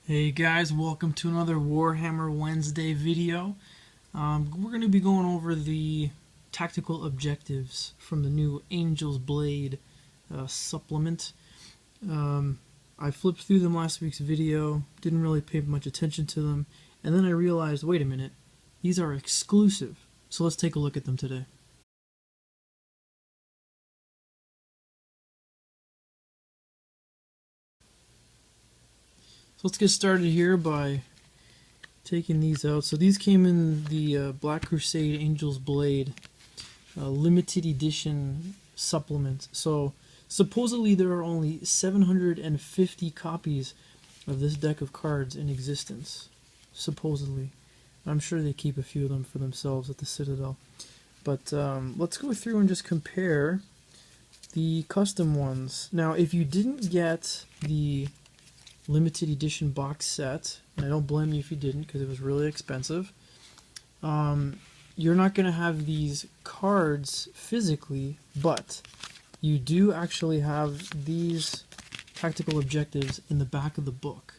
Hey guys, welcome to another Warhammer Wednesday video. We're going to be going over the tactical objectives from the new Angel's Blade supplement. I flipped through them last week's video, didn't really pay much attention to them, and then I realized, wait a minute, these are exclusive. So let's take a look at them today. So let's get started here by taking these out. So these came in the Black Crusade Angel's Blade limited edition supplement. So supposedly there are only 750 copies of this deck of cards in existence. Supposedly. I'm sure they keep a few of them for themselves at the Citadel. But let's go through and just compare the custom ones. Now, if you didn't get the limited edition box set, and I don't blame you if you didn't because it was really expensive, you're not going to have these cards physically, but you do actually have these tactical objectives in the back of the book.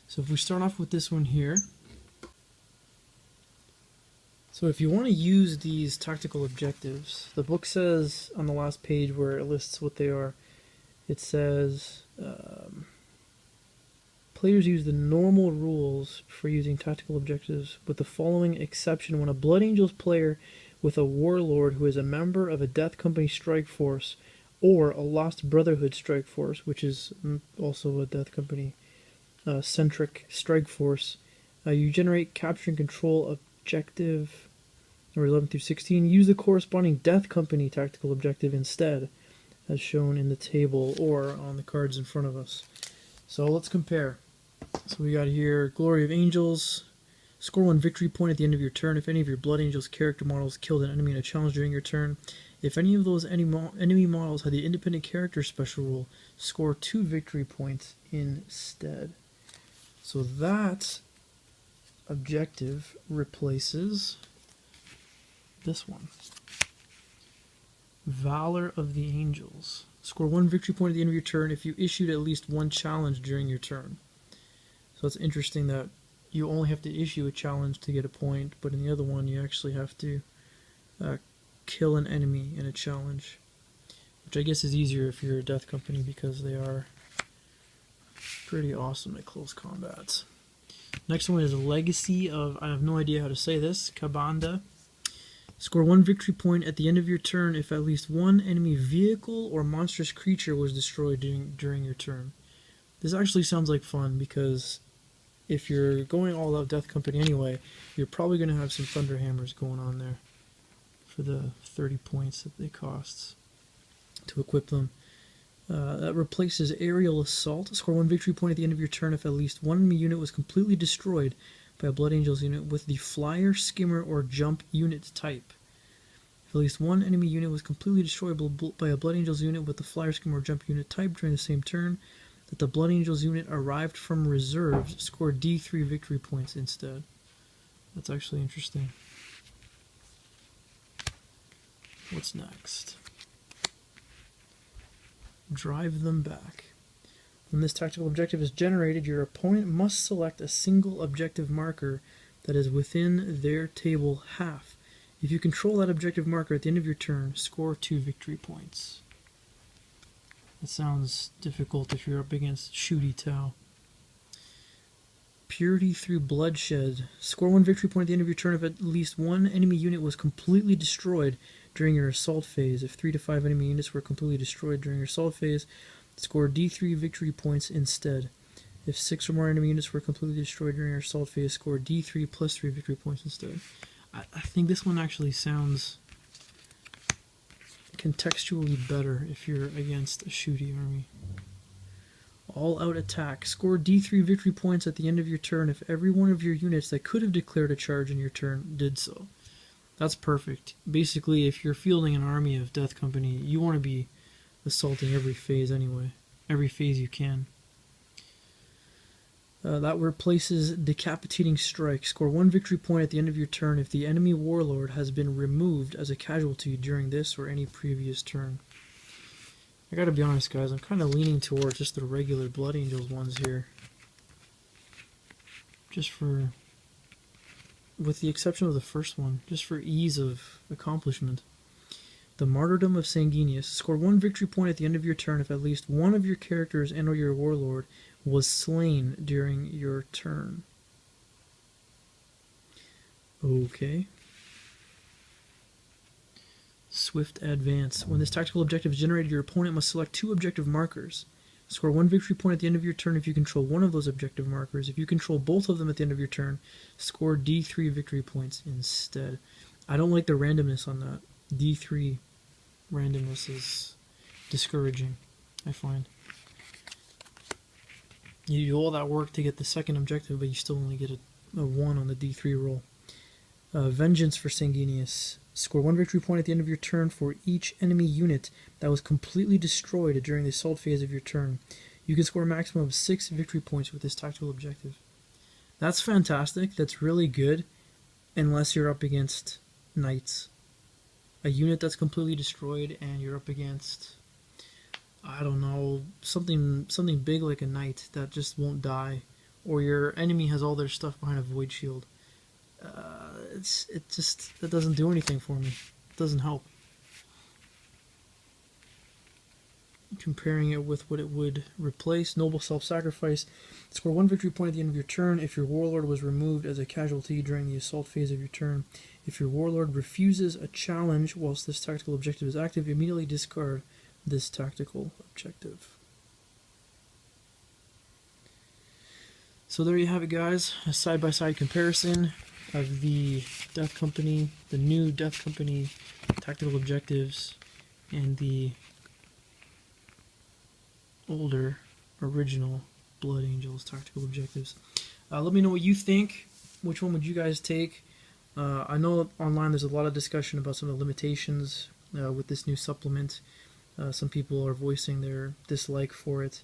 So if we start off with this one here, so if you want to use these tactical objectives, the book says on the last page where it lists what they are, it says players use the normal rules for using tactical objectives with the following exception: when a Blood Angels player with a Warlord who is a member of a Death Company strike force or a Lost Brotherhood strike force, which is also a Death Company centric strike force, you generate, capture, and control objective number 11 through 16. Use the corresponding Death Company tactical objective instead, as shown in the table or on the cards in front of us. So let's compare. So we got here Glory of Angels. Score 1 victory point at the end of your turn if any of your Blood Angels character models killed an enemy in a challenge during your turn. If any of those enemy models had the independent character special rule, score 2 victory points instead. So that objective replaces this one. Valor of the Angels. Score 1 victory point at the end of your turn if you issued at least one challenge during your turn. So it's interesting that you only have to issue a challenge to get a point, but in the other one you actually have to kill an enemy in a challenge, which I guess is easier if you're a Death Company because they are pretty awesome at close combat. Next one is Legacy of, I have no idea how to say this, Kabanda. Score 1 victory point at the end of your turn if at least one enemy vehicle or monstrous creature was destroyed during your turn. This actually sounds like fun because if you're going all out Death Company anyway, you're probably going to have some Thunderhammers going on there for the 30 points that they cost to equip them. That replaces Aerial Assault. Score 1 victory point at the end of your turn if at least one enemy unit was completely destroyed by a Blood Angels unit with the Flyer, Skimmer, or Jump unit type. If at least one enemy unit was completely destroyed by a Blood Angels unit with the Flyer, Skimmer, or Jump unit type during the same turn that the Blood Angels unit arrived from reserves, score D3 victory points instead. That's actually interesting. What's next? Drive them back. When this tactical objective is generated, your opponent must select a single objective marker that is within their table half. If you control that objective marker at the end of your turn, score 2 victory points. That sounds difficult if you're up against Shooty Tau. Purity through Bloodshed. Score 1 victory point at the end of your turn if at least one enemy unit was completely destroyed during your assault phase. If 3 to 5 enemy units were completely destroyed during your assault phase, score D3 victory points instead. If 6 or more enemy units were completely destroyed during your assault phase, score D3 plus 3 victory points instead. I think this one actually sounds contextually better if you're against a Shooty army. All-out attack. Score D3 victory points at the end of your turn if every one of your units that could have declared a charge in your turn did so. That's perfect. Basically, if you're fielding an army of Death Company, you want to be assaulting every phase anyway. Every phase you can. That replaces Decapitating Strike. Score 1 victory point at the end of your turn if the enemy Warlord has been removed as a casualty during this or any previous turn. I gotta be honest, guys, I'm kind of leaning towards just the regular Blood Angels ones here. just for, with the exception of the first one, just for ease of accomplishment. The Martyrdom of Sanguinius. Score 1 victory point at the end of your turn if at least one of your characters and/or your warlord was slain during your turn. Okay. Swift Advance. When this tactical objective is generated, your opponent must select 2 objective markers. Score 1 victory point at the end of your turn if you control one of those objective markers. If you control both of them at the end of your turn, score D3 victory points instead. I don't like the randomness on that. D3 randomness is discouraging, I find. You do all that work to get the second objective, but you still only get a 1 on the D3 roll. Vengeance for Sanguinius. Score 1 victory point at the end of your turn for each enemy unit that was completely destroyed during the assault phase of your turn. You can score a maximum of 6 victory points with this tactical objective. That's fantastic. That's really good, unless you're up against knights. A unit that's completely destroyed and you're up against, I don't know, something big like a knight that just won't die, or your enemy has all their stuff behind a void shield. That doesn't do anything for me. It doesn't help. Comparing it with what it would replace, Noble Self-Sacrifice. Score 1 victory point at the end of your turn if your warlord was removed as a casualty during the assault phase of your turn. If your warlord refuses a challenge whilst this tactical objective is active, immediately discard this tactical objective. So there you have it, guys. A side-by-side comparison of the Death Company, the new Death Company tactical objectives, and the older, original Blood Angels tactical objectives. Let me know what you think. Which one would you guys take? I know online there's a lot of discussion about some of the limitations with this new supplement. Some people are voicing their dislike for it.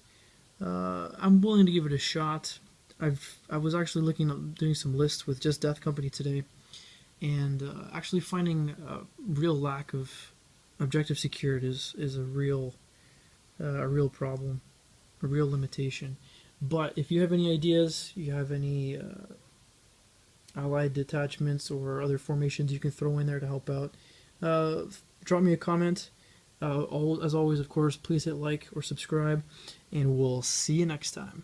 I'm willing to give it a shot. I was actually looking at doing some lists with just Death Company today, and actually finding a real lack of objective secured is a real problem, a real limitation. But if you have any ideas, you have any allied detachments or other formations you can throw in there to help out, drop me a comment. As always, of course, please hit like or subscribe, and we'll see you next time.